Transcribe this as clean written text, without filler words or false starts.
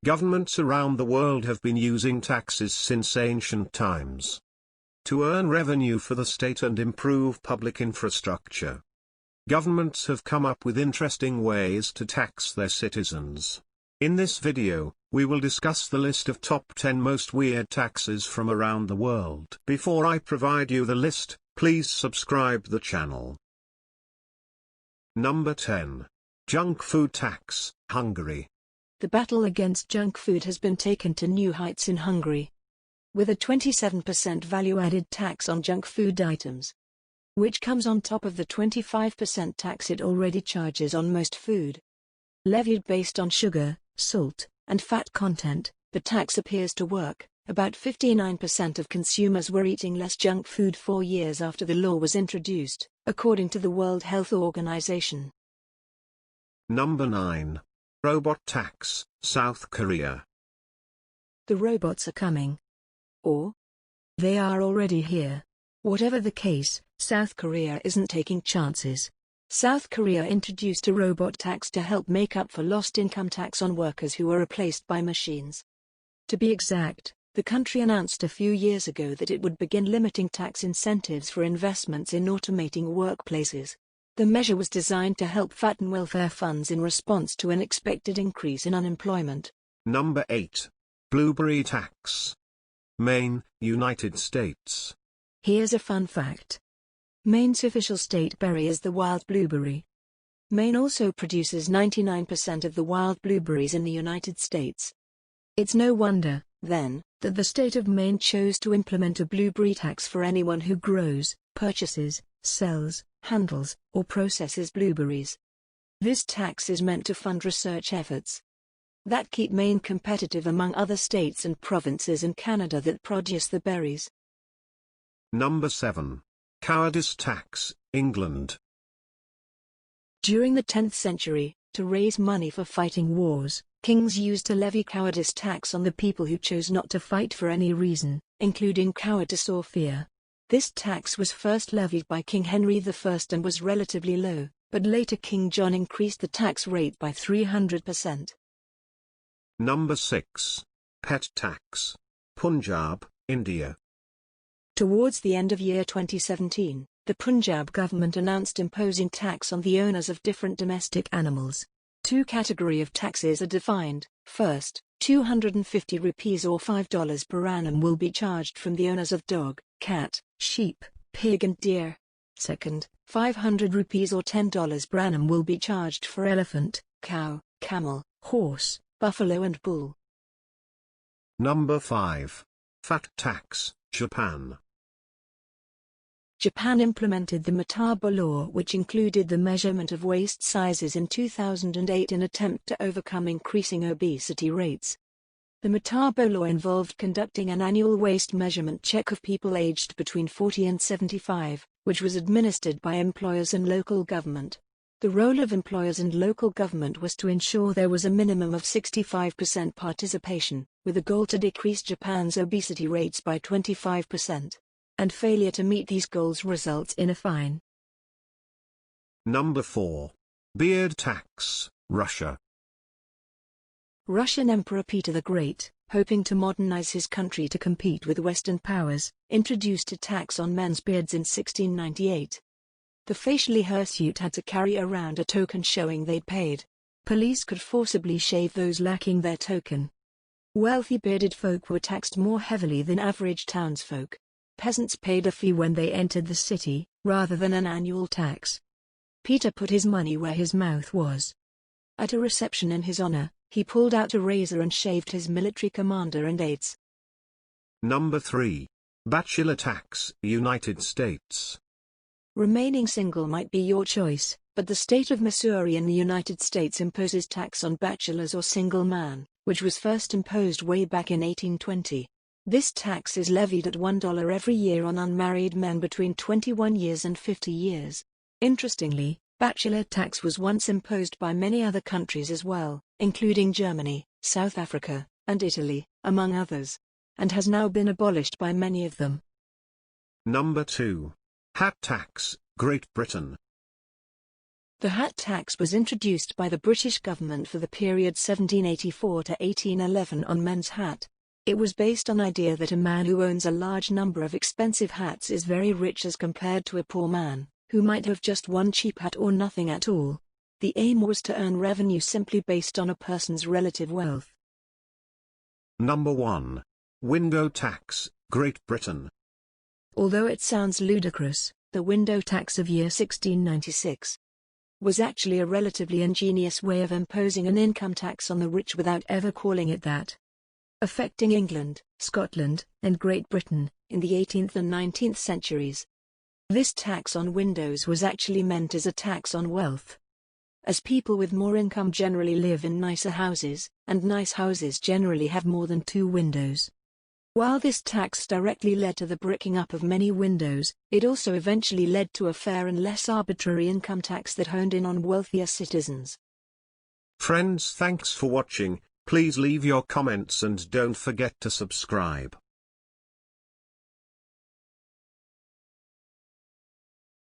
Governments around the world have been using taxes since ancient times to earn revenue for the state and improve public infrastructure. Governments have come up with interesting ways to tax their citizens. In this video, we will discuss the list of top 10 most weird taxes from around the world. Before I provide you the list, please subscribe the channel. Number 10. Junk food tax, Hungary. The battle against junk food has been taken to new heights in Hungary, with a 27% value-added tax on junk food items, which comes on top of the 25% tax it already charges on most food. Levied based on sugar, salt, and fat content, the tax appears to work. About 59% of consumers were eating less junk food 4 years after the law was introduced, according to the World Health Organization. Number 9. Robot tax, South Korea. The robots are coming. Or they are already here. Whatever the case, South Korea isn't taking chances. South Korea introduced a robot tax to help make up for lost income tax on workers who were replaced by machines. To be exact, the country announced a few years ago that it would begin limiting tax incentives for investments in automating workplaces. The measure was designed to help fatten welfare funds in response to an expected increase in unemployment. Number 8. Blueberry tax. Maine, United States. Here's a fun fact. Maine's official state berry is the wild blueberry. Maine also produces 99% of the wild blueberries in the United States. It's no wonder, then, that the state of Maine chose to implement a blueberry tax for anyone who grows, purchases, sells, handles, or processes blueberries. This tax is meant to fund research efforts that keep Maine competitive among other states and provinces in Canada that produce the berries. Number 7. Cowardice tax, England. During the 10th century, to raise money for fighting wars, kings used to levy cowardice tax on the people who chose not to fight for any reason, including cowardice or fear. This tax was first levied by King Henry I and was relatively low, but later King John increased the tax rate by 300%. Number 6. Pet tax, Punjab, India. Towards the end of year 2017, the Punjab government announced imposing tax on the owners of different domestic animals. 2 categories of taxes are defined. First, 250 rupees or $5 per annum will be charged from the owners of dog, cat, sheep, pig and deer. Second, 500 rupees or $10 per annum will be charged for elephant, cow, camel, horse, buffalo and bull. Number 5. Fat tax, Japan. Japan implemented the Metabo law, which included the measurement of waist sizes in 2008 in an attempt to overcome increasing obesity rates. The Metabo law involved conducting an annual waist measurement check of people aged between 40 and 75, which was administered by employers and local government. The role of employers and local government was to ensure there was a minimum of 65% participation, with a goal to decrease Japan's obesity rates by 25%. And failure to meet these goals results in a fine. Number 4. Beard tax, Russia. Russian Emperor Peter the Great, hoping to modernize his country to compete with Western powers, introduced a tax on men's beards in 1698. The facially hirsute had to carry around a token showing they'd paid. Police could forcibly shave those lacking their token. Wealthy bearded folk were taxed more heavily than average townsfolk. Peasants paid a fee when they entered the city, rather than an annual tax. Peter put his money where his mouth was. At a reception in his honor, he pulled out a razor and shaved his military commander and aides. Number 3. Bachelor tax, United States. Remaining single might be your choice, but the state of Missouri in the United States imposes tax on bachelors or single man, which was first imposed way back in 1820. This tax is levied at $1 every year on unmarried men between 21 years and 50 years. Interestingly, bachelor tax was once imposed by many other countries as well, including Germany, South Africa, and Italy, among others, and has now been abolished by many of them. Number 2. Hat tax, Great Britain. The hat tax was introduced by the British government for the period 1784 to 1811 on men's hat. It was based on the idea that a man who owns a large number of expensive hats is very rich as compared to a poor man, who might have just one cheap hat or nothing at all. The aim was to earn revenue simply based on a person's relative wealth. Number 1. Window tax, Great Britain. Although it sounds ludicrous, the window tax of year 1696 was actually a relatively ingenious way of imposing an income tax on the rich without ever calling it that. Affecting England, Scotland, and Great Britain, in the 18th and 19th centuries. This tax on windows was actually meant as a tax on wealth. As people with more income generally live in nicer houses, and nice houses generally have more than 2 windows. While this tax directly led to the bricking up of many windows, it also eventually led to a fair and less arbitrary income tax that honed in on wealthier citizens. Friends, thanks for watching. Please leave your comments and don't forget to subscribe.